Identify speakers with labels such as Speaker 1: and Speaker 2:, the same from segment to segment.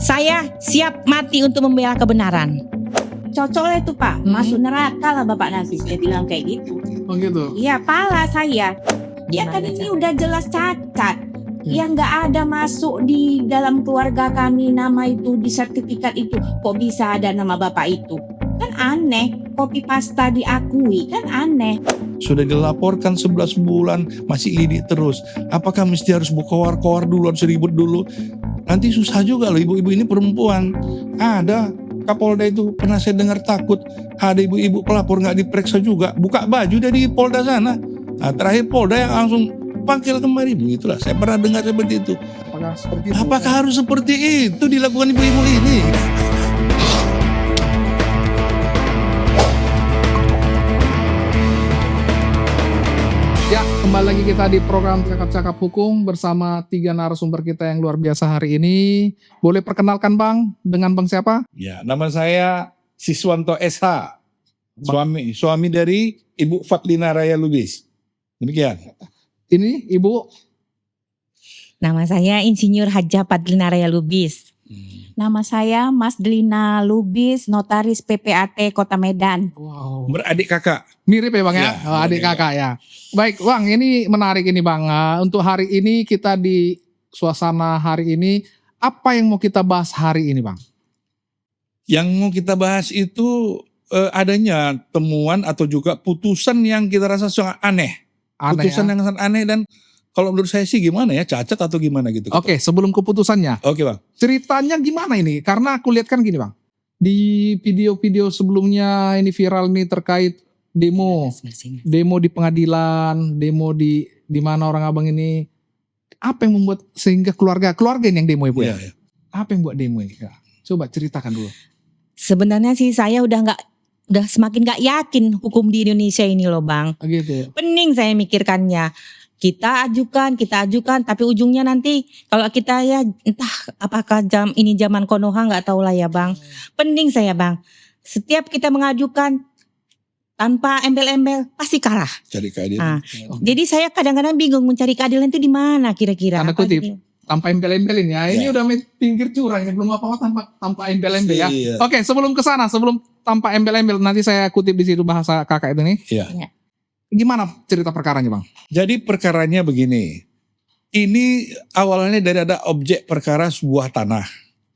Speaker 1: Saya siap mati untuk membela kebenaran.
Speaker 2: Cocok lah itu Pak, masuk neraka lah Bapak Nafis. Dia bilang kayak gitu.
Speaker 3: Oh gitu.
Speaker 2: Iya, pala saya. Ya kan ini udah jelas cacat. Ya nggak ada masuk di dalam keluarga kami nama itu di sertifikat itu. Kok bisa ada nama Bapak itu? Kan aneh. Copy pasta diakui kan aneh.
Speaker 4: Sudah dilaporkan 11 bulan masih lidik terus. Apakah mesti harus berkoar-koar dulu, harus ribut dulu? Nanti susah juga loh, ibu-ibu ini perempuan. Ada Kapolda itu pernah saya dengar takut ada ibu-ibu pelapor nggak diperiksa juga, buka baju dari Polda sana. Nah, terakhir Polda yang langsung panggil kemari. Itulah saya pernah dengar seperti itu.
Speaker 3: Apakah seperti itu?
Speaker 4: Apakah harus seperti itu dilakukan ibu-ibu ini?
Speaker 3: Ya, kembali lagi kita di program Cakap-Cakap Hukum bersama 3 narasumber kita yang luar biasa hari ini. Boleh perkenalkan Bang, dengan Bang siapa?
Speaker 4: Ya, nama saya Siswanto SH. Suami dari Ibu Fatlina Raya Lubis. Demikian.
Speaker 3: Ini Ibu.
Speaker 1: Nama saya Insinyur Haja Padlina Raya Lubis.
Speaker 2: Nama saya Mas Delina Lubis, notaris PPAT Kota Medan.
Speaker 3: Wow.
Speaker 4: Beradik kakak.
Speaker 3: Mirip ya Bang ya?
Speaker 4: Ya,
Speaker 3: Oh, adik
Speaker 4: mirip.
Speaker 3: kakak ya. Baik Bang, ini menarik ini Bang. Untuk hari ini kita di suasana hari ini, apa yang mau kita bahas hari ini Bang?
Speaker 4: Yang mau kita bahas itu adanya temuan atau juga putusan yang kita rasa sangat aneh.
Speaker 3: Aneh
Speaker 4: Putusan
Speaker 3: ya?
Speaker 4: yang sangat aneh dan kalau menurut saya sih gimana ya, cacat atau gimana gitu.
Speaker 3: Oke, sebelum keputusannya.
Speaker 4: Oke Bang.
Speaker 3: Ceritanya gimana ini? Karena aku lihat kan gini Bang. Di video-video sebelumnya ini viral nih terkait demo di pengadilan, demo di mana orang abang ini. Apa yang membuat sehingga keluarga ini yang demo Ibu ya?
Speaker 4: Iya.
Speaker 3: Apa yang buat demo ini? Ya. Coba ceritakan dulu.
Speaker 1: Sebenarnya sih saya udah semakin gak yakin hukum di Indonesia ini loh Bang.
Speaker 3: Gitu.
Speaker 1: Pening saya mikirkannya. Kita ajukan, tapi ujungnya nanti kalau kita ya entah apakah ini zaman Konoha nggak tahu lah ya Bang. Pening saya Bang. Setiap kita mengajukan tanpa embel-embel pasti kalah.
Speaker 4: Cari keadilan.
Speaker 1: Nah, jadi saya kadang-kadang bingung mencari keadilan itu di mana kira-kira.
Speaker 3: Tanda
Speaker 1: Apa
Speaker 3: kutip.
Speaker 1: ini?
Speaker 3: Tanpa embel-embelin ya. Ini
Speaker 4: Ya.
Speaker 3: udah pinggir curang ini belum apa-apa tanpa embel-embel ya.
Speaker 4: Iya.
Speaker 3: Oke, sebelum ke sana, sebelum tanpa embel-embel nanti saya kutip di situ bahasa kakak itu nih.
Speaker 4: Iya.
Speaker 1: Ya.
Speaker 3: Gimana cerita perkaranya Bang?
Speaker 4: Jadi perkaranya begini. Ini awalnya dari ada objek perkara sebuah tanah.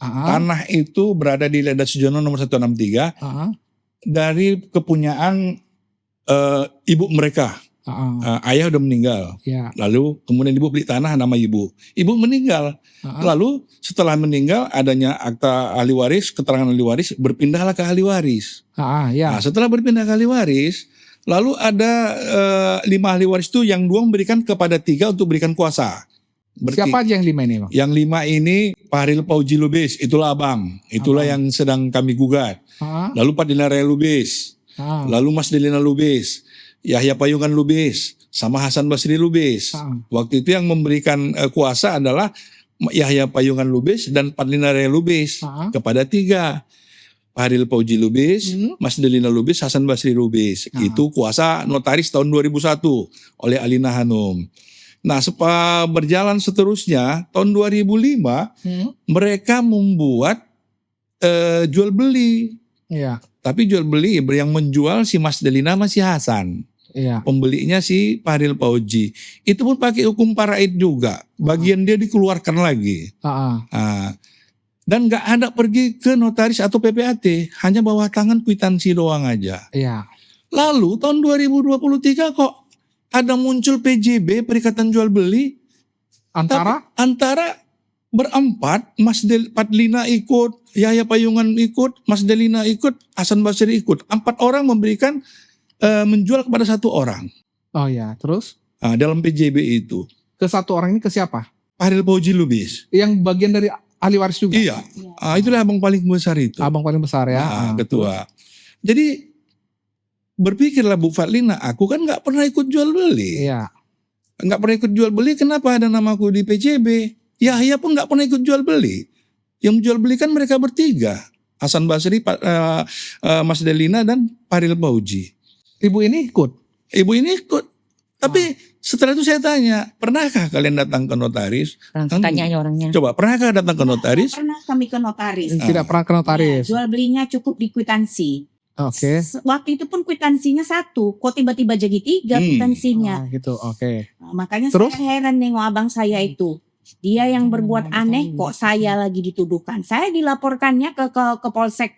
Speaker 4: Tanah itu berada di Leda Sujono nomor 163 dari kepunyaan ibu mereka. Ayah udah meninggal.
Speaker 3: Ya.
Speaker 4: Lalu kemudian ibu beli tanah nama ibu. Ibu meninggal. Lalu setelah meninggal adanya akta ahli waris, keterangan ahli waris, berpindahlah ke ahli waris.
Speaker 3: Ya.
Speaker 4: Nah, setelah berpindah ke ahli waris, lalu ada 5 ahli waris itu yang 2 memberikan kepada 3 untuk berikan kuasa.
Speaker 3: Siapa aja yang 5 ini Bang?
Speaker 4: Yang 5 ini Pak Haril Pauji Lubis, itulah abang. Itulah yang sedang kami gugat. Lalu Pak Dina Raya Lubis. Lalu Mas Delina Lubis. Yahya Payungan Lubis. Sama Hasan Basri Lubis. Waktu itu yang memberikan kuasa adalah Yahya Payungan Lubis dan Pak Dina Raya Lubis. Kepada 3. Pak Haril Pauji Lubis, Mas Delina Lubis, Hasan Basri Lubis. Itu kuasa notaris tahun 2001 oleh Alina Hanum. Nah, berjalan seterusnya tahun 2005 mereka membuat jual beli.
Speaker 3: Iya.
Speaker 4: Tapi jual beli yang menjual si Mas Delina masih Hasan.
Speaker 3: Iya.
Speaker 4: Pembelinya si Pak Haril Pauji. Itu pun pakai hukum paraid juga. Bagian dia dikeluarkan lagi. Nah, dan gak ada pergi ke notaris atau PPAT. Hanya bawa tangan kwitansi doang aja.
Speaker 3: Iya.
Speaker 4: Lalu tahun 2023 kok ada muncul PJB, Perikatan Jual Beli. Antara berempat, Padlina ikut, Yahya Payungan ikut, Mas Delina ikut, Hasan Basri ikut. 4 orang memberikan menjual kepada 1 orang.
Speaker 3: Oh ya, terus?
Speaker 4: Nah, dalam PJB itu.
Speaker 3: Ke 1 orang ini ke siapa?
Speaker 4: Pak Haril Pauji Lubis.
Speaker 3: Yang bagian dari ahli waris juga?
Speaker 4: Iya. Itulah abang paling besar itu.
Speaker 3: Abang paling besar ya.
Speaker 4: Ketua. Jadi berpikirlah Bu Fatlina, aku kan nggak pernah ikut jual beli.
Speaker 3: Iya.
Speaker 4: Nggak pernah ikut jual beli, kenapa ada namaku di PJB? Yahya pun nggak pernah ikut jual beli. Yang jual beli kan mereka bertiga. Hasan Basri, Mas Delina, dan Pak Haril Pauji.
Speaker 3: Ibu ini ikut?
Speaker 4: Ibu ini ikut. Tapi setelah itu saya tanya, pernahkah kalian datang ke notaris?
Speaker 1: Langsung tanya aja orangnya.
Speaker 4: Coba, pernahkah datang ke notaris?
Speaker 2: Pernah kami ke notaris.
Speaker 3: Tidak pernah ke notaris.
Speaker 2: Jual belinya cukup di kwitansi.
Speaker 3: Oke.
Speaker 2: Waktu itu pun kwitansinya 1, kok tiba-tiba jadi 3 kwitansinya.
Speaker 3: Gitu, oke.
Speaker 2: Nah, makanya
Speaker 3: Terus?
Speaker 2: saya heran nengok abang saya itu. Dia yang berbuat aneh, kok saya lagi dituduhkan. Saya dilaporkannya ke Polsek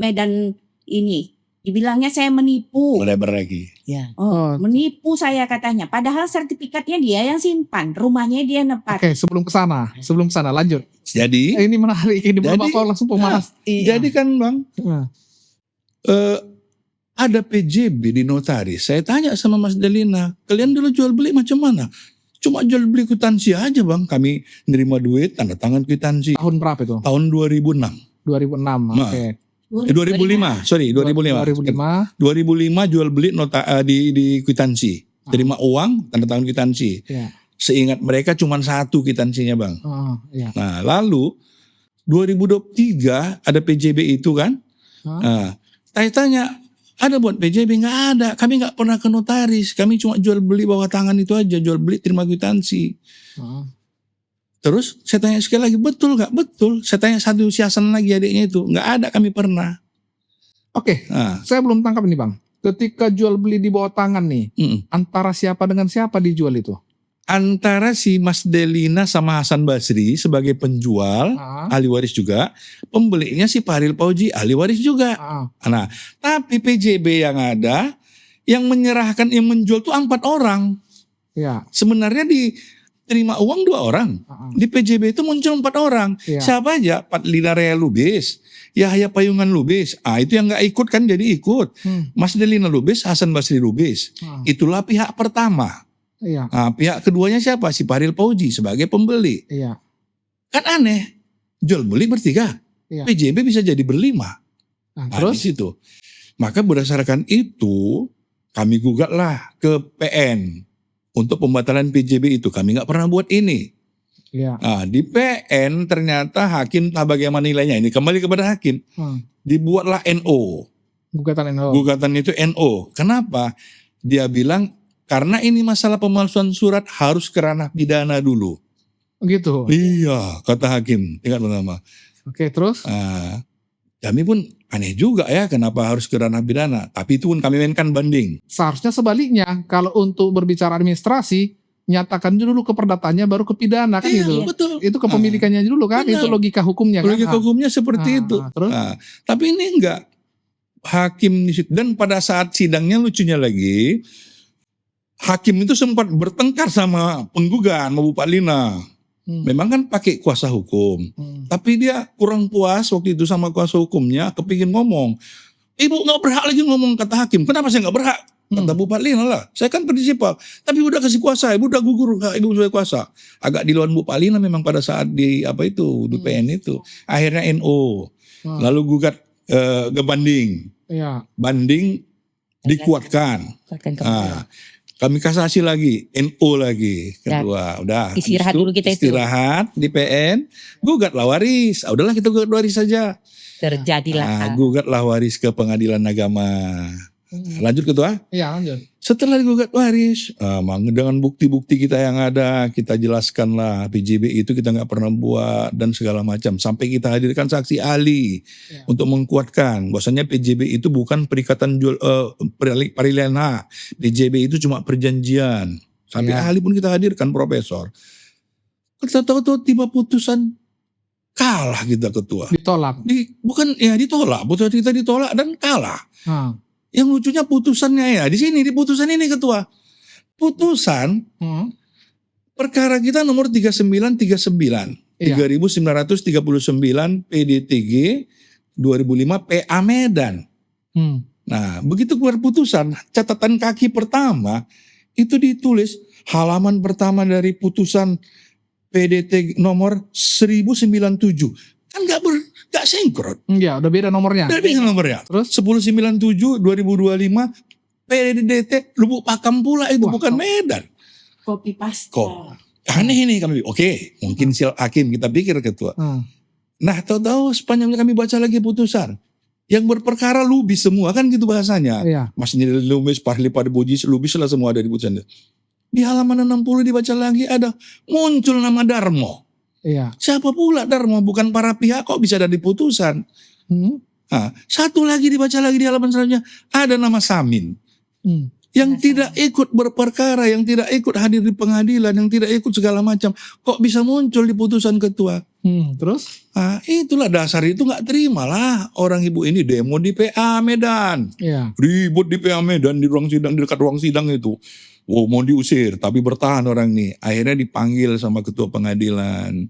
Speaker 2: Medan ini. Dibilangnya saya menipu.
Speaker 4: Melebar lagi.
Speaker 1: Ya.
Speaker 2: Menipu saya katanya. Padahal sertifikatnya dia yang simpan, rumahnya dia nepat.
Speaker 3: Oke, sebelum ke sana lanjut.
Speaker 4: Jadi,
Speaker 3: Ini menarik, ini
Speaker 4: Jadi-
Speaker 3: Bapak langsung pemanas.
Speaker 4: jadi kan Bang,
Speaker 3: Nah,
Speaker 4: ada PJB di notaris. Saya tanya sama Mas Delina, kalian dulu jual beli macam mana? Cuma jual beli kwitansi aja Bang. Kami nerima duit, tanda tangan kwitansi.
Speaker 3: tahun berapa itu?
Speaker 4: Tahun 2006.
Speaker 3: 2006.
Speaker 4: Nah.
Speaker 3: Oke.
Speaker 4: 2005, sorry 2005.
Speaker 3: 2005.
Speaker 4: 2005 jual beli di kwitansi. Terima uang, tanda tangan kwitansi.
Speaker 3: Iya.
Speaker 4: Seingat mereka cuma 1 kwitansinya Bang.
Speaker 3: Iya.
Speaker 4: Nah lalu 2023 ada PJB itu kan. Nah, saya tanya, ada buat PJB? Nggak ada. Kami nggak pernah ke notaris. Kami cuma jual beli bawah tangan itu aja. Jual beli terima kwitansi. Terus saya tanya sekali lagi, betul nggak? Betul. Saya tanya satu si Hasan lagi adiknya itu. Nggak ada, kami pernah.
Speaker 3: Oke,
Speaker 4: Nah,
Speaker 3: saya belum tangkap nih Bang. Ketika jual beli di bawah tangan nih,
Speaker 4: mm.
Speaker 3: antara siapa dengan siapa dijual itu?
Speaker 4: Antara si Mas Delina sama Hasan Basri sebagai penjual, ahli waris juga. Pembelinya si Paril Pauji, ahli waris juga. Nah, tapi PJB yang ada, yang menyerahkan, yang menjual tuh 4 orang.
Speaker 3: Iya.
Speaker 4: Sebenarnya diterima uang 2 orang. Di PJB itu muncul 4 orang.
Speaker 3: Iya.
Speaker 4: Siapa aja? Patlina Rea Lubis, Yahya Payungan Lubis. Itu yang nggak ikut kan jadi ikut. Mas Delina Lubis, Hasan Basri Lubis. Itulah pihak pertama.
Speaker 3: Iya.
Speaker 4: Nah, pihak keduanya siapa? Si Paril Pauji sebagai pembeli.
Speaker 3: Iya.
Speaker 4: Kan aneh. Jual beli bertiga.
Speaker 3: Iya.
Speaker 4: PJB bisa jadi berlima.
Speaker 3: Nah,
Speaker 4: Nah,
Speaker 3: terus?
Speaker 4: di situ. Maka berdasarkan itu kami gugatlah ke PN untuk pembatalan PJB itu. Kami nggak pernah buat ini.
Speaker 3: Iya.
Speaker 4: Nah, di PN ternyata hakim tak bagaimana nilainya. Ini kembali kepada hakim. Dibuatlah NO.
Speaker 3: Gugatan NO.
Speaker 4: Gugatan itu NO. Kenapa? Dia bilang karena ini masalah pemalsuan surat harus ke ranah pidana dulu.
Speaker 3: Gitu.
Speaker 4: Iya, kata hakim tingkat pertama.
Speaker 3: Oke, terus?
Speaker 4: Kami pun aneh juga ya kenapa harus ke ranah pidana. Tapi itu pun kami mainkan banding.
Speaker 3: Seharusnya sebaliknya, kalau untuk berbicara administrasi, nyatakan dulu ke perdatanya baru ke pidana kan
Speaker 4: Iya,
Speaker 3: gitu.
Speaker 4: betul.
Speaker 3: Itu kepemilikannya dulu kan,
Speaker 4: Benar.
Speaker 3: itu logika hukumnya kan.
Speaker 4: Logika hukumnya seperti itu.
Speaker 3: Terus?
Speaker 4: Tapi ini enggak. Hakim di situ. Dan pada saat sidangnya lucunya lagi, hakim itu sempat bertengkar sama penggugat, sama Bu Patlina. Memang kan pakai kuasa hukum. Tapi dia kurang puas waktu itu sama kuasa hukumnya, kepingin ngomong. Ibu nggak berhak lagi ngomong, kata hakim. Kenapa saya nggak berhak? Kata Bu Patlina lah. Saya kan prinsipal. Tapi udah kasih kuasa, ibu udah gugur, ibu sudah kuasa. Agak dilawan Bu Patlina memang pada saat di di PN itu. Akhirnya NO. Lalu gugat ke banding.
Speaker 3: Iya.
Speaker 4: Banding dikuatkan. Kami kasasi lagi, NO lagi, kedua, udah.
Speaker 1: Istirahat
Speaker 4: Habis itu
Speaker 1: dulu kita itu.
Speaker 4: Istirahat di PN, gugatlah waris. Udahlah kita gugat waris saja.
Speaker 1: Terjadilah.
Speaker 4: Gugatlah waris ke pengadilan agama. Lanjut ketua.
Speaker 3: Iya, lanjut.
Speaker 4: Setelah digugat waris, dengan bukti-bukti kita yang ada, kita jelaskanlah PJB itu kita nggak pernah buat dan segala macam. Sampai kita hadirkan saksi ahli untuk menguatkan bahwasanya PJB itu bukan perikatan parilena. PJB itu cuma perjanjian. Sampai ahli pun kita hadirkan profesor. Kita tahu-tahu tiba putusan kalah kita ketua.
Speaker 3: Ditolak.
Speaker 4: Ditolak. Putusan kita ditolak dan kalah. Yang lucunya putusannya di sini, di putusan ini ketua. Putusan perkara kita nomor 3939 3939 PDTG 2005 PA Medan. Nah, begitu keluar putusan, catatan kaki pertama itu ditulis halaman pertama dari putusan PDT nomor 1097. Kan gak sinkron.
Speaker 3: Iya, udah beda nomornya.
Speaker 4: Udah beda nomornya.
Speaker 3: Terus
Speaker 4: 1097 2025 PDT Lubuk Pakam pula itu.
Speaker 3: Wah,
Speaker 4: bukan Medan.
Speaker 2: Copy paste.
Speaker 4: Aneh ini kami. Oke, mungkin hakim kita pikir ketua. Nah, tahu-tahu sepanjangnya kami baca lagi putusan. Yang berperkara lubis semua kan gitu bahasanya.
Speaker 3: Iya.
Speaker 4: Mas Nidil Lubis, Parli pada Bojis, lubis lah semua ada di putusan. Di halaman 60 dibaca lagi ada muncul nama Darmo.
Speaker 3: Iya.
Speaker 4: Siapa pula Darmo? Bukan para pihak kok bisa ada di putusan. Nah, satu lagi dibaca lagi di halaman selanjutnya ada nama Samin. Yang tidak ikut berperkara, yang tidak ikut hadir di pengadilan, yang tidak ikut segala macam, kok bisa muncul di putusan ketua?
Speaker 3: Terus?
Speaker 4: Ah, itulah dasar itu nggak terima lah orang ibu ini demo di PA Medan,
Speaker 3: Iya.
Speaker 4: ribut di PA Medan di ruang sidang, di dekat ruang sidang itu, wow mau diusir tapi bertahan orang ini, akhirnya dipanggil sama ketua pengadilan.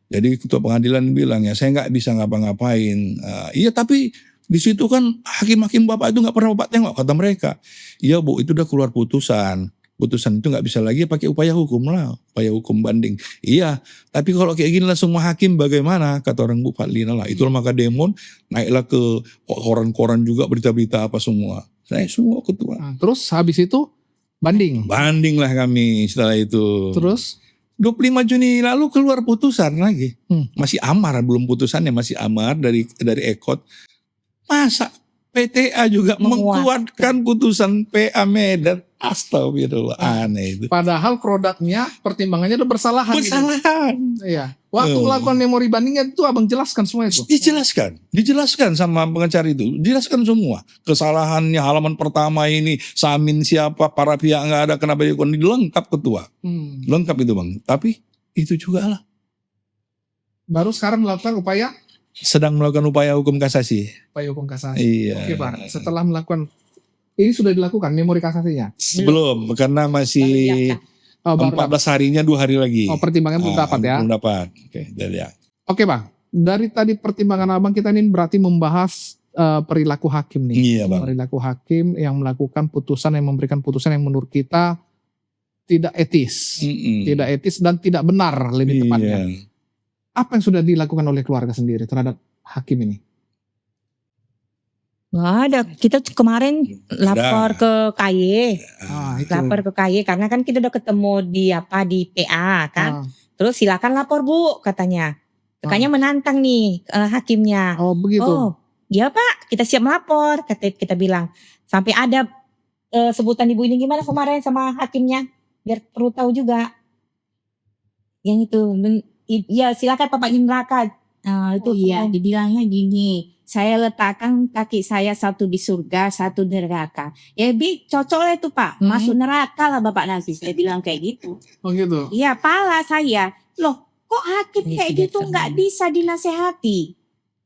Speaker 4: Jadi ketua pengadilan bilang ya saya nggak bisa ngapa-ngapain. Iya tapi di situ kan hakim-hakim bapak itu nggak pernah bapak tengok kata mereka. Iya bu itu udah keluar putusan. Putusan itu nggak bisa lagi pakai upaya hukum lah, upaya hukum banding. Iya, tapi kalau kayak gini lah semua hakim bagaimana? Kata orang Bu Fadlina lah. Itulah maka demo naiklah ke koran-koran juga berita-berita apa semua. Naik semua ketua.
Speaker 3: Terus habis itu banding.
Speaker 4: Banding lah kami setelah itu.
Speaker 3: Terus?
Speaker 4: 25 Juni lalu keluar putusan lagi. Masih amar, belum putusannya masih amar dari Ekot. Masa PTA juga menguatkan putusan PA Medan? Astagfirullah, aneh itu.
Speaker 3: Padahal produknya pertimbangannya udah bersalahan.
Speaker 4: Bersalahan.
Speaker 3: Gitu. Iya. Waktu melakukan memori bandingnya itu abang jelaskan semua itu.
Speaker 4: Dijelaskan sama pengacara itu, dijelaskan semua kesalahannya halaman pertama ini Samin siapa, para pihak nggak ada, kenapa dilakukan, lengkap ketua, lengkap itu bang. Tapi itu juga lah.
Speaker 3: Baru sekarang melakukan upaya.
Speaker 4: Sedang melakukan upaya hukum kasasi.
Speaker 3: Upaya hukum kasasi.
Speaker 4: Iya.
Speaker 3: Oke bang. Setelah melakukan ini sudah dilakukan memori kasasinya?
Speaker 4: Belum, karena masih 14 harinya 2 hari lagi.
Speaker 3: Pertimbangan belum dapat ya?
Speaker 4: Belum dapat. Ya.
Speaker 3: Oke bang, dari tadi pertimbangan abang kita ini berarti membahas perilaku hakim nih.
Speaker 4: Iya bang.
Speaker 3: Perilaku hakim yang melakukan putusan, yang memberikan putusan yang menurut kita tidak etis. Tidak etis dan tidak benar lebih tepatnya. Apa yang sudah dilakukan oleh keluarga sendiri terhadap hakim ini?
Speaker 1: Nggak ada. Kita kemarin lapor ke KY. Lapor ke KY karena kan kita udah ketemu di PA kan. Terus silakan lapor Bu katanya. Katanya menantang nih hakimnya.
Speaker 3: Oh begitu.
Speaker 1: Oh iya Pak, kita siap melapor. Kita bilang. Sampai ada sebutan ibu ini gimana kemarin sama hakimnya. Biar perlu tahu juga. Yang itu. Ya silakan Bapak Indraka.
Speaker 2: Itu iya, dibilangnya gini. Saya letakkan kaki saya satu di surga, satu di neraka. Ya cocok lah itu Pak. Masuk neraka lah Bapak nanti. Saya bilang kayak gitu.
Speaker 3: Oh gitu.
Speaker 2: Iya, pala saya. Loh, kok hakim kayak gitu nggak bisa dinasehati?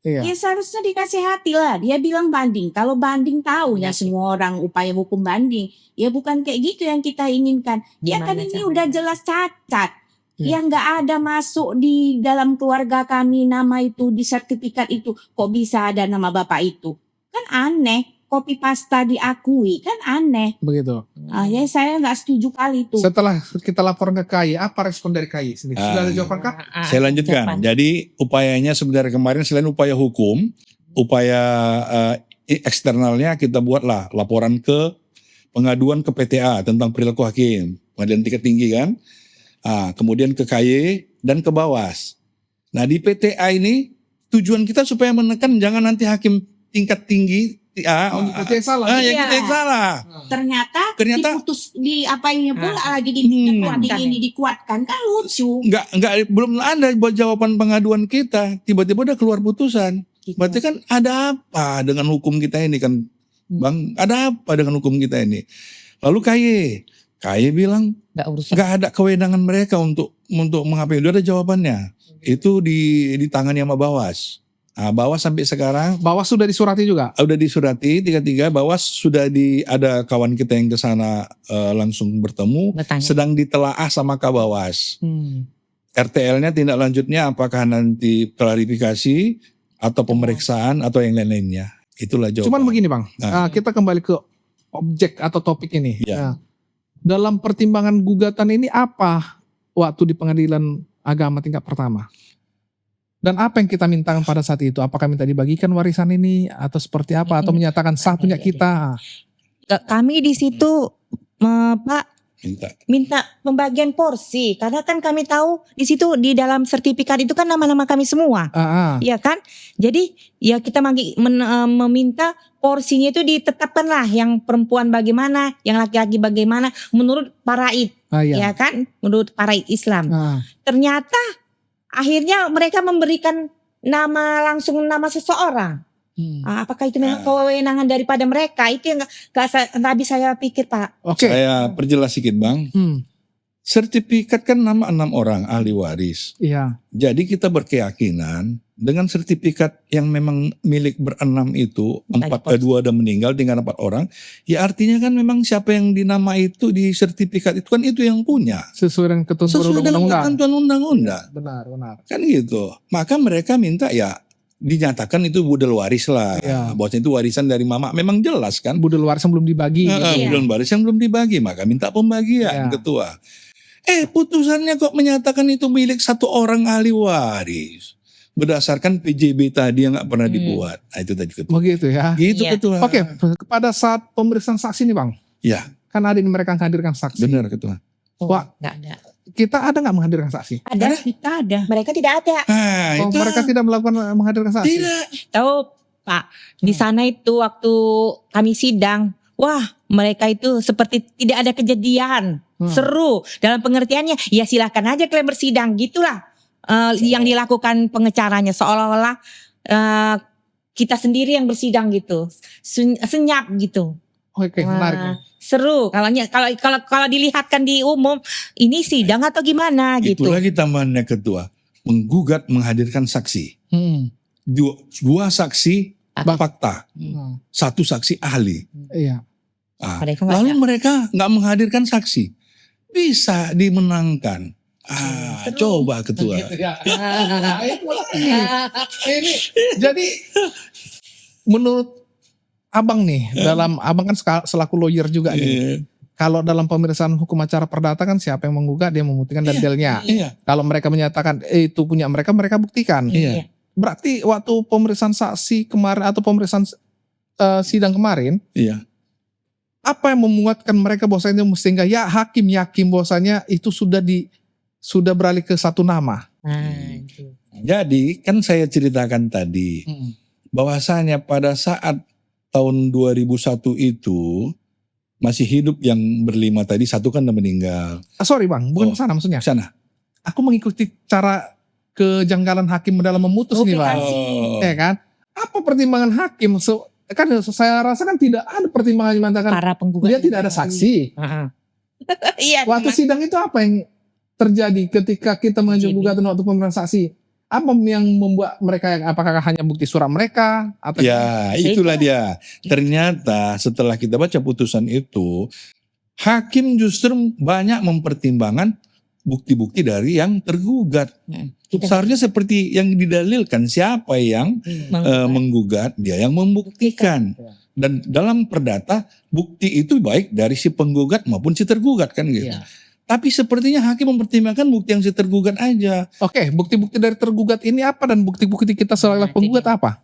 Speaker 3: Iya.
Speaker 2: Ya seharusnya dikasihati lah. Dia bilang banding. Kalau banding tahu ya semua orang upaya hukum banding. Ya bukan kayak gitu yang kita inginkan. Ya kan ini udah jelas cacat. Yang nggak ada masuk di dalam keluarga kami nama itu di sertifikat itu, kok bisa ada nama bapak itu? Kan aneh, copy pasta diakui kan aneh.
Speaker 3: Begitu.
Speaker 2: Ya saya nggak setuju kali itu.
Speaker 3: Setelah kita lapor ke KY, apa respon dari KY sendiri? Sudah ada jawaban kah?
Speaker 4: Saya lanjutkan. Jadi upayanya sebenarnya kemarin selain upaya hukum, upaya eksternalnya kita buatlah laporan ke pengaduan ke PTA tentang perilaku hakim, pengadilan tingkat tinggi kan. Kemudian ke KY dan ke Bawas. Nah di PTA ini tujuan kita supaya menekan jangan nanti hakim tingkat tinggi
Speaker 3: kita yang salah.
Speaker 4: Kita yang salah.
Speaker 2: Ternyata diputus di apanya pula lagi dikuatkan kan lucu.
Speaker 4: Enggak belum ada buat jawaban pengaduan kita. Tiba-tiba udah keluar putusan. Berarti kan ada apa dengan hukum kita ini kan, Bang? Ada apa dengan hukum kita ini? Lalu KY bilang nggak ada kewenangan mereka untuk mengapa itu ada jawabannya. Itu di tangannya sama Bawas. Bawas sampai sekarang.
Speaker 3: Bawas sudah disurati juga?
Speaker 4: Udah disurati 3-3. Bawas sudah ada kawan kita yang ke sana langsung bertemu. Bertanya. Sedang ditelaah sama Kabawas. RTL-nya tindak lanjutnya apakah nanti klarifikasi atau pemeriksaan atau yang lain-lainnya. Itulah jawaban.
Speaker 3: Cuman begini Bang, kita kembali ke objek atau topik ini.
Speaker 4: Ya.
Speaker 3: Dalam pertimbangan gugatan ini apa waktu di pengadilan agama tingkat pertama? Dan apa yang kita mintakan pada saat itu? Apakah minta dibagikan warisan ini atau seperti apa? Atau menyatakan sah punya kita?
Speaker 1: Kami di situ Pak minta pembagian porsi, karena kan kami tahu di situ di dalam sertifikat itu kan nama-nama kami semua. Ya kan? Jadi ya kita meminta porsinya itu ditetapkanlah, yang perempuan bagaimana, yang laki-laki bagaimana menurut paraid. Ya kan? Menurut paraid Islam. Ternyata akhirnya mereka memberikan langsung nama seseorang. Apakah itu memang kewenangan daripada mereka? Itu yang nggak habis saya pikir, Pak.
Speaker 4: Saya perjelas sedikit, Bang. Sertifikat kan nama 6 orang ahli waris.
Speaker 3: Iya.
Speaker 4: Jadi kita berkeyakinan dengan sertifikat yang memang milik berenam itu, 2 ada meninggal, tinggal 4 orang. Ya artinya kan memang siapa yang dinama itu di sertifikat itu kan itu yang punya.
Speaker 3: Sesuai dengan
Speaker 4: ketentuan undang-undang.
Speaker 3: Benar.
Speaker 4: Kan gitu. Maka mereka minta ya dinyatakan itu budel waris lah. Bahwasanya itu warisan dari mama, memang jelas kan.
Speaker 3: Budel warisan belum dibagi.
Speaker 4: Budel warisan belum dibagi, maka minta pembagian ketua. Putusannya kok menyatakan itu milik 1 orang ahli waris berdasarkan PJB tadi yang nggak pernah dibuat. Nah, itu tadi ketua.
Speaker 3: Begitu ya.
Speaker 4: Gitu ketua.
Speaker 3: Oke, pada saat pemeriksaan saksi nih, Bang.
Speaker 4: Ya.
Speaker 3: Kan ada mereka menghadirkan saksi.
Speaker 4: Benar ketua.
Speaker 3: Wah,
Speaker 1: nggak ada.
Speaker 3: Kita ada nggak menghadirkan saksi?
Speaker 2: Ada, kita ada.
Speaker 1: Mereka tidak ada.
Speaker 3: Mereka tidak menghadirkan saksi.
Speaker 4: Tidak.
Speaker 1: Tahu Pak, di sana itu waktu kami sidang, wah mereka itu seperti tidak ada kejadian. Seru dalam pengertiannya, ya silakan aja kalian bersidang, gitulah yang dilakukan pengecaranya, seolah-olah kita sendiri yang bersidang gitu, senyap gitu.
Speaker 3: Oke, menarik.
Speaker 1: Seru kalau dilihatkan di umum, ini sidang atau gimana gitu.
Speaker 4: Itu lagi tambahannya ketua, menggugat menghadirkan saksi. 2 saksi fakta, 1 saksi ahli.
Speaker 3: Iya.
Speaker 4: Lalu mereka nggak menghadirkan saksi, bisa dimenangkan. Coba ketua.
Speaker 3: Ini jadi menurut Abang nih, dalam Abang kan selaku lawyer juga nih. Kalau dalam pemeriksaan hukum acara perdata kan siapa yang menggugat dia membuktikan dalilnya. Kalau mereka menyatakan itu punya mereka buktikan. Berarti waktu pemeriksaan saksi kemarin atau pemeriksaan sidang kemarin, apa yang memuatkan mereka bahwasanya sehingga ya hakim yakin bahwasanya itu sudah beralih ke 1 nama.
Speaker 4: Jadi kan saya ceritakan tadi bahwasanya pada saat tahun 2001 itu masih hidup yang berlima tadi, 1 kan udah meninggal.
Speaker 3: Sorry Bang, bukan sana maksudnya.
Speaker 4: Sana.
Speaker 3: Aku mengikuti cara kejanggalan hakim dalam memutus nih Bang. Ya kan? Apa pertimbangan hakim? Kan saya rasa kan tidak ada pertimbangan yang mengatakan
Speaker 1: para penggugat
Speaker 3: dia tidak ada saksi. Waktu sidang itu apa yang terjadi ketika kita mengajukan gugatan waktu pemeriksaan saksi? Apa yang membuat mereka, apakah hanya bukti surat mereka? Atau
Speaker 4: itulah dia. Ternyata setelah kita baca putusan itu, hakim justru banyak mempertimbangkan bukti-bukti dari yang tergugat. Seharusnya seperti yang didalilkan, siapa yang menggugat, dia yang membuktikan. Dan dalam perdata, bukti itu baik dari si penggugat maupun si tergugat kan gitu. Tapi sepertinya hakim mempertimbangkan bukti yang si tergugat aja.
Speaker 3: Oke, bukti-bukti dari tergugat ini apa dan bukti-bukti kita sebagai penggugat apa?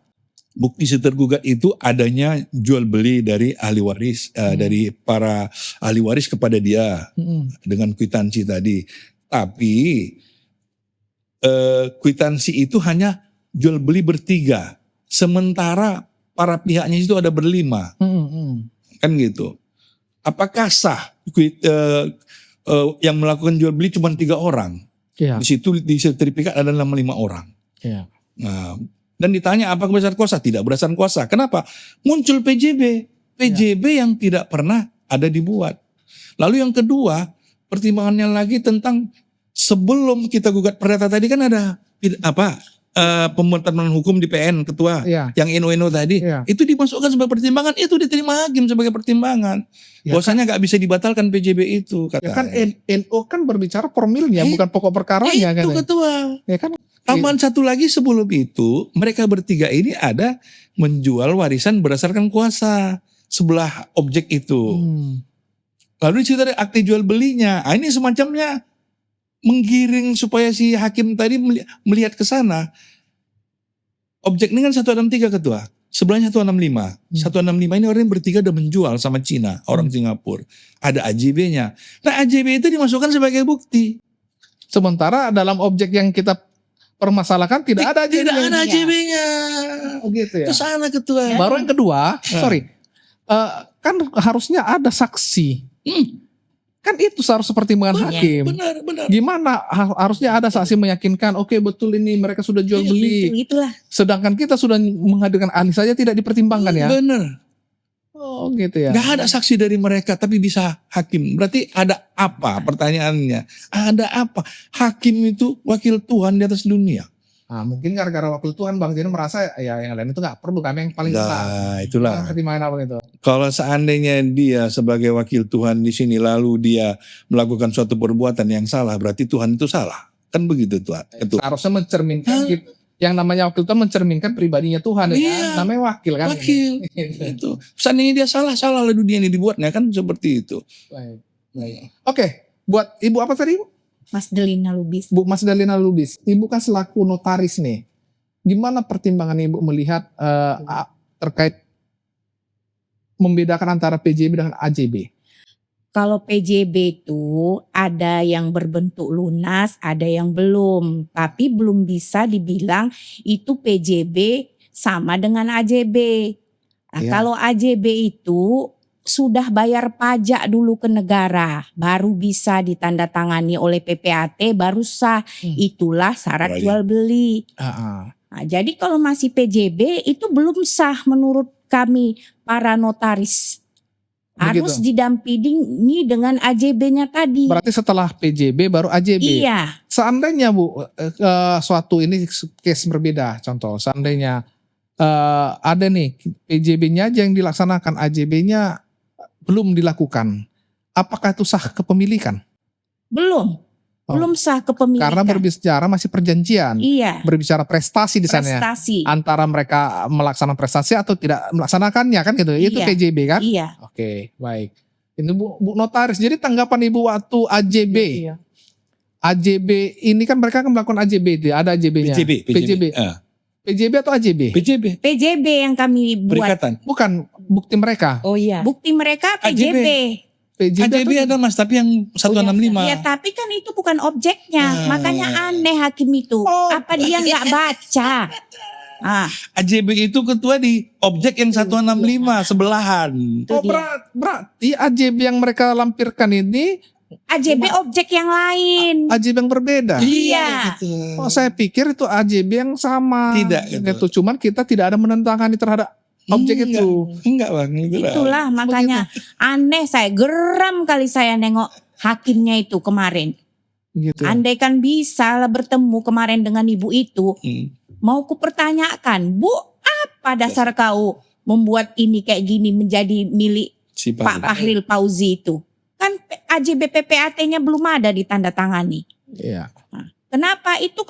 Speaker 4: Bukti si tergugat itu adanya jual beli dari ahli waris, dari para ahli waris kepada dia dengan kwitansi tadi. Tapi kwitansi itu hanya jual beli bertiga, sementara para pihaknya itu ada berlima, kan gitu. Apakah sah yang melakukan jual beli cuma 3 orang? Di situ di sertifikat ada 5 orang. Nah, dan ditanya apakah berdasarkan kuasa? Tidak berdasarkan kuasa. Kenapa? Muncul PJB yang tidak pernah ada dibuat. Lalu yang kedua, pertimbangannya lagi tentang sebelum kita gugat perdata tadi kan ada pembuatan hukum di PN ketua yang NO tadi itu dimasukkan sebagai pertimbangan, itu diterima hakim sebagai pertimbangan. Bahwasanya nggak bisa dibatalkan PJB itu kata.
Speaker 3: Kan NO kan berbicara formilnya bukan pokok perkaranya kan.
Speaker 4: Itu ketua.
Speaker 3: Kan
Speaker 4: tambahan satu lagi sebelum itu mereka bertiga ini ada menjual warisan berdasarkan kuasa sebelah objek itu. Lalu cerita ada akte jual belinya. Ini semacamnya menggiring supaya si hakim tadi melihat ke sana. Objek ini kan 1 dan 3 ketua. Sebelahnya 165. 165 ini orang yang bertiga udah menjual sama Cina, orang Singapura. Ada AJB-nya. Nah AJB itu dimasukkan sebagai bukti.
Speaker 3: Sementara dalam objek yang kita permasalahkan tidak ada
Speaker 4: Tidak
Speaker 3: AJB-nya.
Speaker 4: ada AJB-nya.
Speaker 3: Oh gitu ya.
Speaker 4: Ke sana ketua.
Speaker 3: Baru yang kedua, sorry. Kan harusnya ada saksi. Kan itu seharusnya pertimbangan hakim.
Speaker 4: Benar.
Speaker 3: Gimana harusnya ada saksi meyakinkan, oke betul ini mereka sudah jual beli.
Speaker 2: Itulah.
Speaker 3: Sedangkan kita sudah menghadirkan ahli saja tidak dipertimbangkan ya.
Speaker 4: Benar.
Speaker 3: Oh gitu ya.
Speaker 4: Gak ada saksi dari mereka tapi bisa hakim. Berarti ada apa pertanyaannya? Ada apa? Hakim itu wakil Tuhan di atas dunia.
Speaker 3: Nah, mungkin gara-gara wakil Tuhan Bang Jeno merasa ya yang lain itu gak perlu, kami yang paling benar.
Speaker 4: Nah, itulah.
Speaker 3: Pertimbangan apa itu?
Speaker 4: Kalau seandainya dia sebagai wakil Tuhan di sini lalu dia melakukan suatu perbuatan yang salah, berarti Tuhan itu salah. Kan begitu Tuhan.
Speaker 3: Seharusnya mencerminkan yang namanya wakil Tuhan mencerminkan pribadinya Tuhan ya. Namanya wakil kan.
Speaker 4: Wakil. Itu. Seandainya dia salah lah dunia ini dibuatnya kan seperti itu.
Speaker 3: Baik. Oke, buat Ibu apa tadi Ibu?
Speaker 2: Mas Delina Lubis.
Speaker 3: Bu Mas Dalina Lubis, Ibu kan selaku notaris nih, gimana pertimbangan Ibu melihat terkait membedakan antara PJB dengan AJB?
Speaker 2: Kalau PJB itu ada yang berbentuk lunas, ada yang belum. Tapi belum bisa dibilang itu PJB sama dengan AJB. Nah,
Speaker 3: Iya.
Speaker 2: Kalau AJB itu sudah bayar pajak dulu ke negara, baru bisa ditandatangani oleh PPAT, baru sah. Itulah syarat
Speaker 4: Wajib.
Speaker 2: jual beli. Nah, jadi kalau masih PJB itu belum sah menurut kami para notaris. Harus didampingi dengan AJB-nya tadi.
Speaker 3: Berarti setelah PJB baru AJB.
Speaker 2: Iya.
Speaker 3: Seandainya Bu, suatu ini case berbeda, contoh seandainya ada nih PJB-nya aja yang dilaksanakan, AJB-nya belum dilakukan, apakah itu sah kepemilikan?
Speaker 2: Belum sah kepemilikan.
Speaker 3: Karena berbicara masih perjanjian,
Speaker 2: Iya.
Speaker 3: berbicara prestasi di sana,
Speaker 2: Prestasi.
Speaker 3: antara mereka melaksanakan prestasi atau tidak melaksanakannya kan gitu, itu
Speaker 2: Iya.
Speaker 3: PJB kan?
Speaker 2: Iya.
Speaker 3: Oke, baik. Ini Bu Notaris, jadi tanggapan Ibu waktu AJB, AJB ini kan mereka kan melakukan AJB itu, ada AJB-nya. PJB. PJB atau AJB?
Speaker 4: PJB.
Speaker 2: PJB yang kami buat.
Speaker 4: Perikatan.
Speaker 3: Bukan bukti mereka.
Speaker 1: Oh iya.
Speaker 2: Bukti mereka PJB.
Speaker 3: PJB,
Speaker 4: AJB ada Mas, tapi yang 165.
Speaker 2: Ya tapi kan itu bukan objeknya. Makanya aneh hakim itu.
Speaker 3: Oh.
Speaker 2: Apa dia nggak baca?
Speaker 4: AJB itu ketua di objek yang 165 sebelahan.
Speaker 3: Oh berarti AJB yang mereka lampirkan ini
Speaker 2: AJB objek yang lain.
Speaker 3: AJB yang berbeda.
Speaker 2: Iya.
Speaker 4: Gitu.
Speaker 3: Oh saya pikir itu AJB yang sama.
Speaker 4: Tidak,
Speaker 3: gitu. Cuman kita tidak ada menentangkan terhadap objek itu.
Speaker 4: Enggak Bang.
Speaker 2: Itulah makanya aneh, saya geram kali saya nengok hakimnya itu kemarin.
Speaker 3: Gitu.
Speaker 2: Andaikan bisa lah bertemu kemarin dengan ibu itu, mau ku pertanyakan, Bu, apa dasar kau membuat ini kayak gini menjadi milik
Speaker 4: Si
Speaker 2: Pak Fahril Fauzi itu? Kan AJB PPAT-nya belum ada ditandatangani.
Speaker 3: Iya.
Speaker 2: Kenapa itu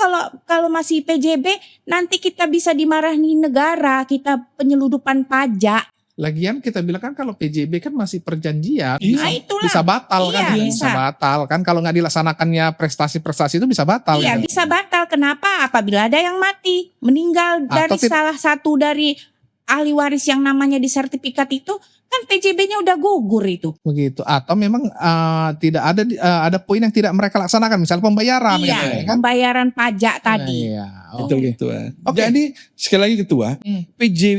Speaker 2: kalau masih PJB nanti kita bisa dimarahi negara, kita penyeludupan pajak.
Speaker 3: Lagian kita bilang kan kalau PJB kan masih perjanjian,
Speaker 2: Nah itulah.
Speaker 3: bisa batal kan?
Speaker 2: Iya,
Speaker 3: Bisa
Speaker 2: bisa.
Speaker 3: batal kan? Kalau nggak dilaksanakannya prestasi-prestasi itu bisa batal.
Speaker 2: Iya
Speaker 3: kan?
Speaker 2: bisa batal. Kenapa? Apabila ada yang mati, meninggal dari
Speaker 3: Atau
Speaker 2: salah satu dari ahli waris yang namanya di sertifikat itu, kan PJB-nya udah gugur itu.
Speaker 3: Begitu. Atau memang tidak ada poin yang tidak mereka laksanakan, misalnya pembayaran.
Speaker 2: Iya,
Speaker 3: gitu, kan?
Speaker 2: pembayaran pajak tadi.
Speaker 3: Iya.
Speaker 4: Betul ketua.
Speaker 3: Oke.
Speaker 4: Jadi sekali lagi ketua,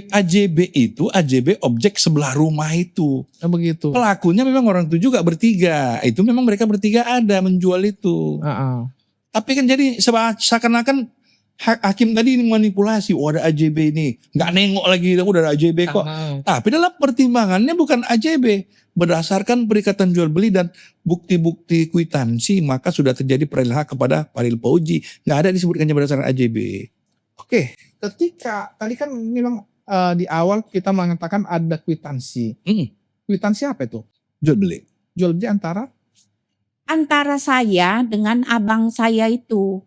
Speaker 4: AJB itu AJB objek sebelah rumah itu.
Speaker 3: Nah, begitu.
Speaker 4: Pelakunya memang orang itu juga bertiga. Itu memang mereka bertiga ada menjual itu. Tapi kan jadi seakan-akan hakim tadi manipulasi. Oh ada AJB ini. Nggak nengok lagi. Udah ada AJB kok. Tapi dalam pertimbangannya bukan AJB. Berdasarkan perikatan jual beli dan bukti-bukti kwitansi. Maka sudah terjadi peralihan hak kepada Fahril Fauzi. Nggak ada disebutkannya berdasarkan AJB.
Speaker 3: Oke. Ketika tadi kan memang di awal kita mengatakan ada kwitansi. Kwitansi apa itu?
Speaker 4: Jual beli.
Speaker 3: Jual beli antara?
Speaker 2: Antara saya dengan abang saya itu.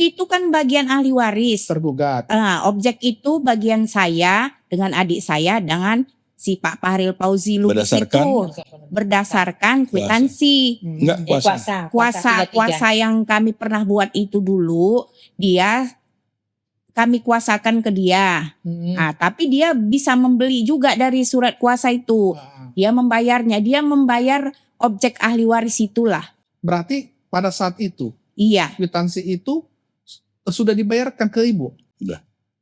Speaker 2: Itu kan bagian ahli waris.
Speaker 3: Tergugat.
Speaker 2: Objek itu bagian saya dengan adik saya dengan si Pak Fahril Fauzi Lubis
Speaker 4: Berdasarkan?
Speaker 2: itu. Berdasarkan kwitansi.
Speaker 4: Enggak kuasa.
Speaker 2: Kuasa yang kami pernah buat itu dulu, dia kami kuasakan ke dia. Nah, tapi dia bisa membeli juga dari surat kuasa itu. Dia membayarnya, dia membayar objek ahli waris itulah.
Speaker 3: Berarti pada saat itu
Speaker 2: Iya,
Speaker 3: kwitansi itu sudah dibayarkan ke ibu.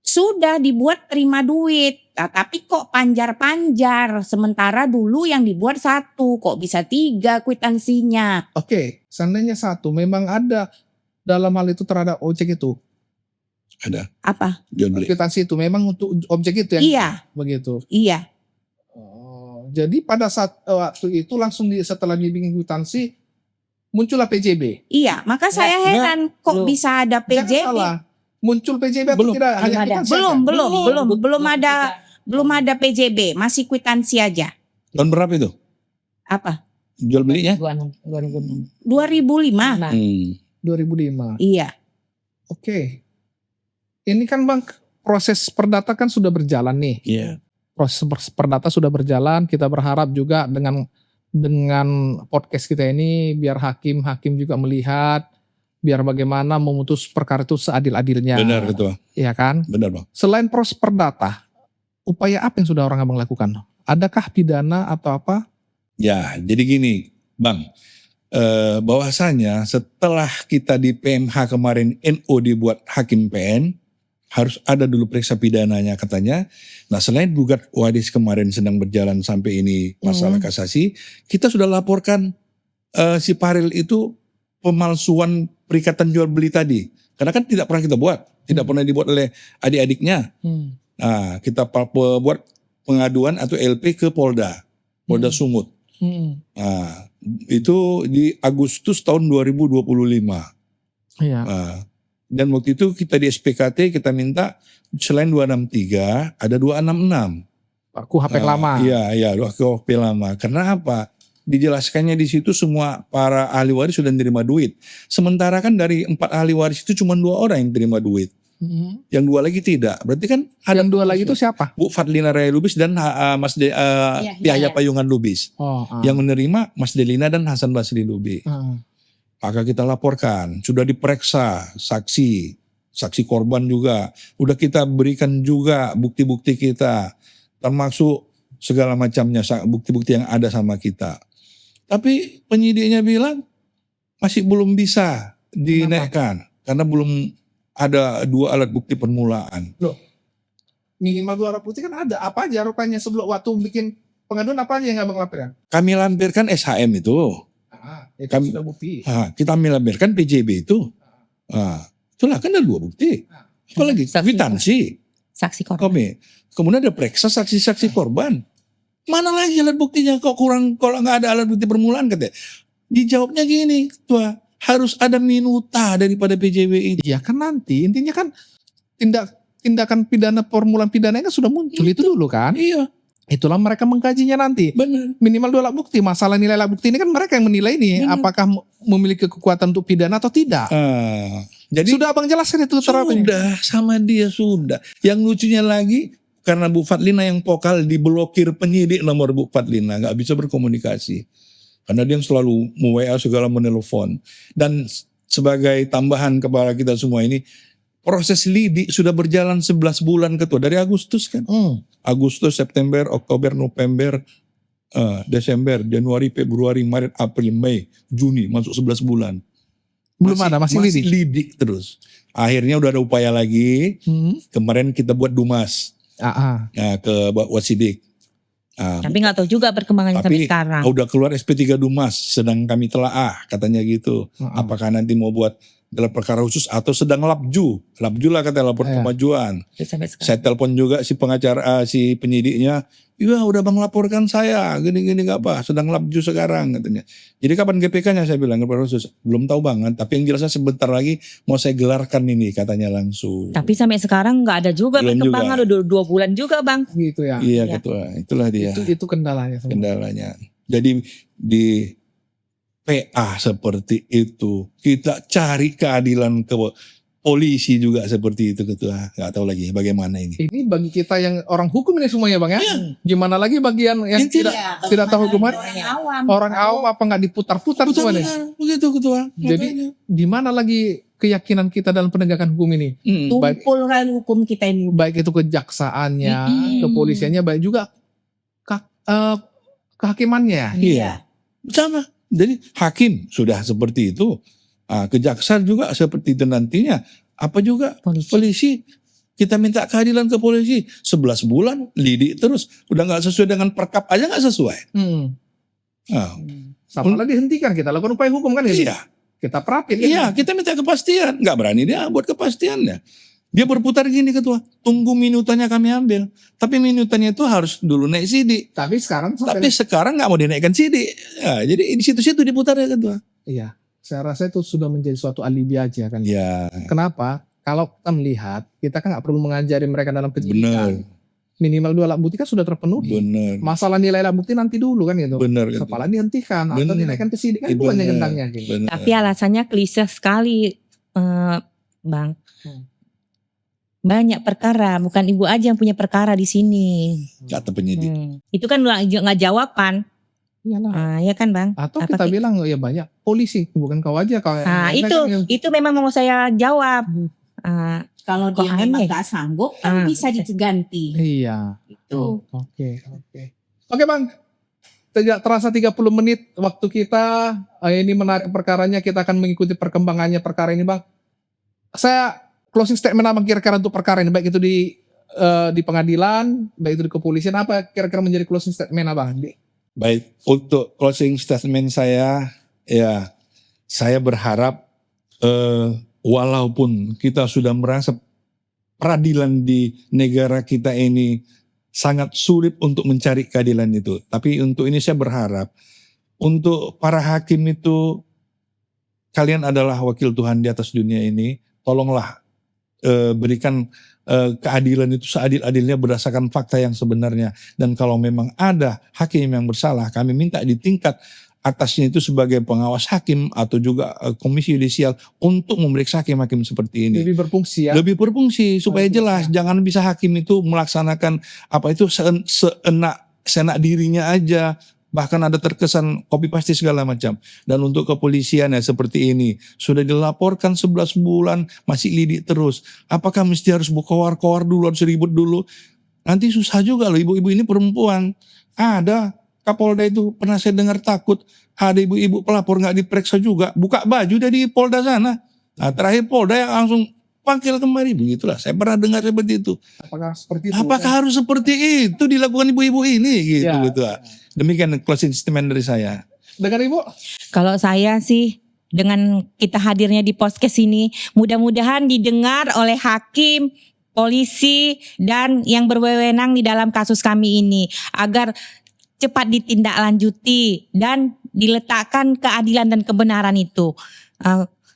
Speaker 2: sudah dibuat terima duit. Nah, tapi kok panjar-panjar. Sementara dulu yang dibuat 1, kok bisa 3 kwitansinya.
Speaker 3: Oke, seandainya 1 memang ada dalam hal itu terhadap objek itu.
Speaker 4: Ada
Speaker 2: Apa?
Speaker 4: jual beli.
Speaker 3: Kwitansi itu memang untuk objek itu yang
Speaker 2: Iya,
Speaker 3: begitu.
Speaker 2: iya.
Speaker 3: Oh, jadi pada saat waktu itu langsung setelah dibikin kwitansi muncullah PJB.
Speaker 2: Iya, maka saya heran kok
Speaker 1: Belum.
Speaker 2: bisa ada
Speaker 3: Jangan
Speaker 2: PJB.
Speaker 3: salah. Muncul PJB atau
Speaker 4: Belum.
Speaker 3: tidak? Hanya
Speaker 1: ada.
Speaker 3: kwitansi
Speaker 2: Belum,
Speaker 3: aja?
Speaker 2: belum ada PJB, masih kwitansi aja.
Speaker 4: Tahun berapa itu?
Speaker 2: Apa?
Speaker 4: Jual belinya?
Speaker 2: 2005.
Speaker 3: 2005.
Speaker 2: Iya.
Speaker 3: Oke. Ini kan Bang, proses perdata kan sudah berjalan nih.
Speaker 4: Iya.
Speaker 3: Proses perdata sudah berjalan. Kita berharap juga dengan podcast kita ini biar hakim juga melihat, biar bagaimana memutus perkara itu seadil-adilnya.
Speaker 4: Benar Ketua.
Speaker 3: Iya kan?
Speaker 4: Benar Bang.
Speaker 3: Selain proses perdata, upaya apa yang sudah orang Abang lakukan? Adakah pidana atau apa?
Speaker 4: Ya, jadi gini, Bang. Bahwasanya setelah kita di PMH kemarin NO dibuat hakim PN, harus ada dulu periksa pidananya katanya. Nah, selain gugat wadis kemarin sedang berjalan sampai ini masalah kasasi, kita sudah laporkan si Paril itu pemalsuan perikatan jual beli tadi. Karena kan tidak pernah kita buat, tidak pernah dibuat oleh adik-adiknya. Nah, kita buat pengaduan atau LP ke Polda Sumut. Nah, itu di Agustus tahun 2025.
Speaker 3: Iya.
Speaker 4: Nah, dan waktu itu kita di SPKT kita minta selain 263 ada 266.
Speaker 3: KUHP yang lama.
Speaker 4: Iya, KUHP lama. Karena apa? Dijelaskannya di situ semua para ahli waris sudah menerima duit. Sementara kan dari 4 ahli waris itu cuma 2 orang yang terima duit. Yang 2 lagi tidak. Berarti kan ada
Speaker 3: Yang 2 lagi itu siapa?
Speaker 4: Bu Fadlina Raya Lubis dan Mas Yahya Payungan Lubis. Yang menerima Mas Delina dan Hasan Basri Lubis. Maka kita laporkan, sudah diperiksa saksi korban juga. Udah kita berikan juga bukti-bukti kita. Termasuk segala macamnya bukti-bukti yang ada sama kita. Tapi penyidiknya bilang masih belum bisa dinaikkan. Karena belum ada 2 alat bukti permulaan.
Speaker 3: Minimal 2 alat bukti kan ada. Apa aja rupanya sebelum waktu bikin pengaduan apa aja yang Abang laporkan?
Speaker 4: Kami lampirkan SHM itu.
Speaker 3: Itu
Speaker 4: Kami-
Speaker 3: sudah bukti.
Speaker 4: Kita lampirkan PJB itu. Itulah kan ada 2 bukti. Apalagi
Speaker 1: Saksi.
Speaker 4: kwitansi.
Speaker 1: Saksi korban.
Speaker 4: Kemudian ada periksa saksi-saksi korban. Mana lagi alat buktinya kok kurang, kalau nggak ada alat bukti permulaan katanya. Dijawabnya gini, Ketua, harus ada minuta daripada PJB ini.
Speaker 3: Ya kan nanti intinya kan tindakan pidana permulaan pidananya kan sudah muncul itu dulu kan.
Speaker 4: Iya,
Speaker 3: Itulah mereka mengkajinya nanti.
Speaker 4: benar.
Speaker 3: Minimal 2 alat bukti. Masalah nilai alat bukti ini kan mereka yang menilai nih
Speaker 4: Benar.
Speaker 3: apakah memiliki kekuatan untuk pidana atau tidak.
Speaker 4: Jadi
Speaker 3: Sudah Abang jelaskan itu terapnya.
Speaker 4: sudah sama dia sudah. Yang lucunya lagi karena Bu Fadlina yang vokal diblokir penyidik nomor Bu Fadlina, nggak bisa berkomunikasi. Karena dia yang selalu WA segala menelpon. Dan sebagai tambahan kepada kita semua ini, proses lidik sudah berjalan 11 bulan Ketua. Dari Agustus kan. Agustus, September, Oktober, November, Desember, Januari, Februari, Maret, April, Mei, Juni, masuk 11 bulan.
Speaker 3: Belum ada, masih lidik.
Speaker 4: lidik terus. Akhirnya udah ada upaya lagi. Kemarin kita buat Dumas ke Wasidik.
Speaker 1: Tapi nggak tahu juga perkembangannya sampai
Speaker 4: Tapi
Speaker 1: sekarang.
Speaker 4: udah keluar SP3 Dumas, sedang kami telaah katanya gitu. Apakah nanti mau buat gelar perkara khusus atau sedang labju lah kata lapor kemajuan.
Speaker 1: Sampai sekarang.
Speaker 4: Saya telepon juga si pengacara si penyidiknya, iya udah bang laporkan saya gini gak apa, sedang labju sekarang katanya. Jadi kapan GPK-nya saya bilang gelar perkara khusus belum tahu banget, tapi yang jelasnya sebentar lagi mau saya gelarkan ini katanya langsung.
Speaker 1: Tapi sampai sekarang nggak ada juga
Speaker 4: Belum
Speaker 1: perkembangan, udah 2 bulan juga bang.
Speaker 3: Gitu ya.
Speaker 4: Iya
Speaker 1: Ya.
Speaker 4: Ketua, itulah dia
Speaker 3: Itu kendalanya.
Speaker 4: kendalanya. Jadi di PA seperti itu kita cari keadilan ke polisi juga seperti itu Ketua. Nggak tahu lagi bagaimana ini.
Speaker 3: Ini bagi kita yang orang hukum ini semuanya Bang ya. Gimana lagi bagian yang
Speaker 4: Yang
Speaker 3: tidak tahu hukuman?
Speaker 2: Awam.
Speaker 3: Orang awam apa nggak diputar-putar semua nih.
Speaker 4: Begitu Ketua.
Speaker 3: Jadi
Speaker 4: Makanya.
Speaker 3: di mana lagi keyakinan kita dalam penegakan hukum ini. Baik,
Speaker 2: Tumpulkan hukum kita ini.
Speaker 3: baik itu kejaksaannya, kepolisiannya, baik juga kehakimannya.
Speaker 4: Iya. Sama. Jadi hakim sudah seperti itu. Kejaksaan juga seperti itu nantinya. Apa juga polisi. Kita minta keadilan ke polisi. 11 bulan lidik terus. Udah gak sesuai dengan perkap aja gak sesuai.
Speaker 3: Sama lagi dihentikan, kita lakukan upaya hukum kan gitu.
Speaker 4: Iya.
Speaker 3: Kita perapin.
Speaker 4: Iya, kita minta kepastian. Gak berani dia buat kepastiannya. Dia berputar gini ketua. Tunggu minutannya kami ambil. Tapi minutannya itu harus dulu naik sidik.
Speaker 3: Tapi sekarang
Speaker 4: Sekarang gak mau dinaikkan sidik. Ya, jadi di situ-situ diputar ya ketua.
Speaker 3: iya, saya rasa itu sudah menjadi suatu alibi aja kan.
Speaker 4: Iya.
Speaker 3: Kenapa? Kalau kita melihat, kita kan nggak perlu mengajari mereka dalam penyidikan.
Speaker 4: Benar.
Speaker 3: Minimal 2 alat bukti kan sudah terpenuhi.
Speaker 4: Benar.
Speaker 3: Masalah nilai alat bukti nanti dulu kan gitu.
Speaker 4: Benar. Ketua.
Speaker 3: Kepala dihentikan atau
Speaker 4: Benar.
Speaker 3: dinaikkan ke sidik kan itu hanya gentangnya gitu.
Speaker 4: Benar.
Speaker 1: Tapi alasannya klise sekali, Bang. Banyak perkara, bukan ibu aja yang punya perkara di sini.
Speaker 4: Kata penyidik.
Speaker 1: Itu kan nggak jawaban.
Speaker 3: Iyalah.
Speaker 1: Ya kan, Bang?
Speaker 3: Atau
Speaker 1: Apa
Speaker 3: kita bilang ya banyak polisi, bukan kau aja kau.
Speaker 1: Nah, itu memang mau saya jawab.
Speaker 2: Kalau dia
Speaker 1: Kok
Speaker 2: memang
Speaker 1: aneh?
Speaker 2: gak sanggup kan bisa diganti.
Speaker 3: Iya.
Speaker 2: Itu.
Speaker 3: Oke. Oke Bang. Tidak terasa 30 menit waktu kita. Ini menarik perkaranya, kita akan mengikuti perkembangannya perkara ini Bang. Saya closing statement apa kira-kira untuk perkara ini, baik itu di pengadilan, baik itu di kepolisian, apa kira-kira menjadi closing statement Abang?
Speaker 4: Baik, untuk closing statement saya, ya saya berharap walaupun kita sudah merasa peradilan di negara kita ini sangat sulit untuk mencari keadilan itu. Tapi untuk ini saya berharap untuk para hakim itu, kalian adalah wakil Tuhan di atas dunia ini, tolonglah berikan keadilan itu seadil-adilnya berdasarkan fakta yang sebenarnya. Dan kalau memang ada hakim yang bersalah, kami minta di tingkat atasnya itu sebagai pengawas hakim atau juga komisi yudisial untuk memeriksa hakim-hakim seperti ini.
Speaker 3: Lebih berfungsi ya.
Speaker 4: Lebih berfungsi supaya jelas. Jangan bisa hakim itu melaksanakan apa itu seenak dirinya aja. Bahkan ada terkesan copy paste segala macam. Dan untuk kepolisian ya seperti ini. Sudah dilaporkan 11 bulan masih lidik terus. Apakah mesti harus berkoar-koar dulu, harus ribut dulu? Nanti susah juga loh, ibu-ibu ini perempuan. Ada Kapolda itu pernah saya dengar takut. Ada ibu-ibu pelapor gak diperiksa juga. Buka baju dari Polda sana. Nah terakhir Polda yang langsung panggil kemari. Begitulah, saya pernah dengar seperti itu.
Speaker 3: Apakah seperti itu?
Speaker 4: Apakah harus seperti itu dilakukan ibu-ibu ini? Gitu, gitu. Demikian closing statement dari saya.
Speaker 3: Dengan Ibu?
Speaker 1: Kalau saya sih dengan kita hadirnya di podcast ini, mudah-mudahan didengar oleh hakim, polisi, dan yang berwenang di dalam kasus kami ini. Agar cepat ditindaklanjuti dan diletakkan keadilan dan kebenaran itu.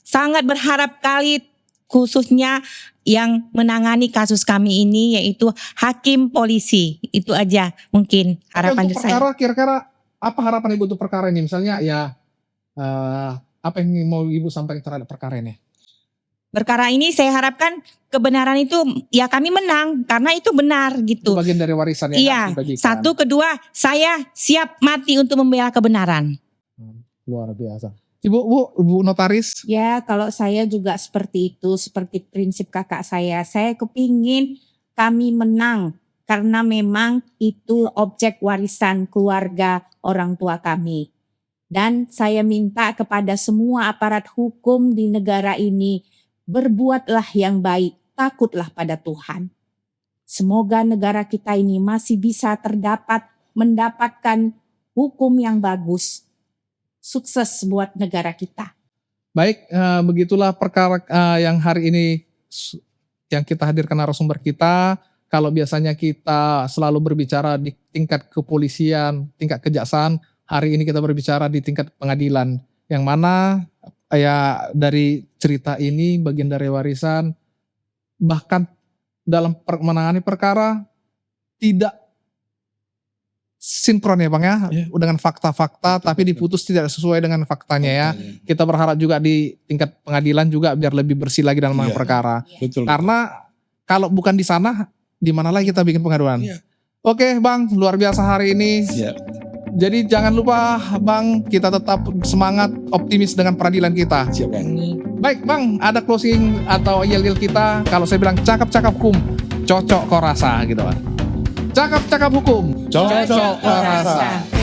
Speaker 1: Sangat berharap kali khususnya yang menangani kasus kami ini yaitu hakim polisi. Itu aja mungkin harapan
Speaker 3: untuk
Speaker 1: saya.
Speaker 3: perkara, kira-kira apa harapan Ibu untuk perkara ini? Misalnya ya apa yang mau Ibu sampaikan terhadap perkara ini?
Speaker 1: Perkara ini saya harapkan kebenaran itu ya kami menang karena itu benar gitu.
Speaker 3: Itu bagian dari warisan yang
Speaker 1: Iya.
Speaker 3: harus dibagikan.
Speaker 1: Satu, kedua, saya siap mati untuk membela kebenaran.
Speaker 3: Luar biasa. Ibu notaris.
Speaker 2: Ya, kalau saya juga seperti itu, seperti prinsip kakak saya kepingin kami menang karena memang itu objek warisan keluarga orang tua kami. Dan saya minta kepada semua aparat hukum di negara ini, berbuatlah yang baik, takutlah pada Tuhan. Semoga negara kita ini masih bisa mendapatkan hukum yang bagus. Sukses buat negara kita.
Speaker 3: Baik, begitulah perkara yang hari ini yang kita hadirkan narasumber kita. Kalau biasanya kita selalu berbicara di tingkat kepolisian, tingkat kejaksaan, hari ini kita berbicara di tingkat pengadilan. Yang mana ya dari cerita ini bagian dari warisan, bahkan dalam menangani perkara tidak sinkron ya Bang ya, dengan fakta-fakta, tapi diputus tidak sesuai dengan faktanya ya. Kita berharap juga di tingkat pengadilan juga biar lebih bersih lagi dalam menangani perkara.
Speaker 4: Betul.
Speaker 3: Karena kalau bukan di sana, di mana lagi kita bikin pengaduan.
Speaker 4: Iya.
Speaker 3: Oke Bang, luar biasa hari ini.
Speaker 4: Siap.
Speaker 3: Jadi jangan lupa Bang, kita tetap semangat, optimis dengan peradilan kita.
Speaker 4: Siap Bang.
Speaker 3: Baik Bang, ada closing atau yel-yel kita. Kalau saya bilang cakap-cakap hukum, cocok kok rasa gitu Bang. Cakap-cakap hukum,
Speaker 4: Cocok
Speaker 3: kok rasa.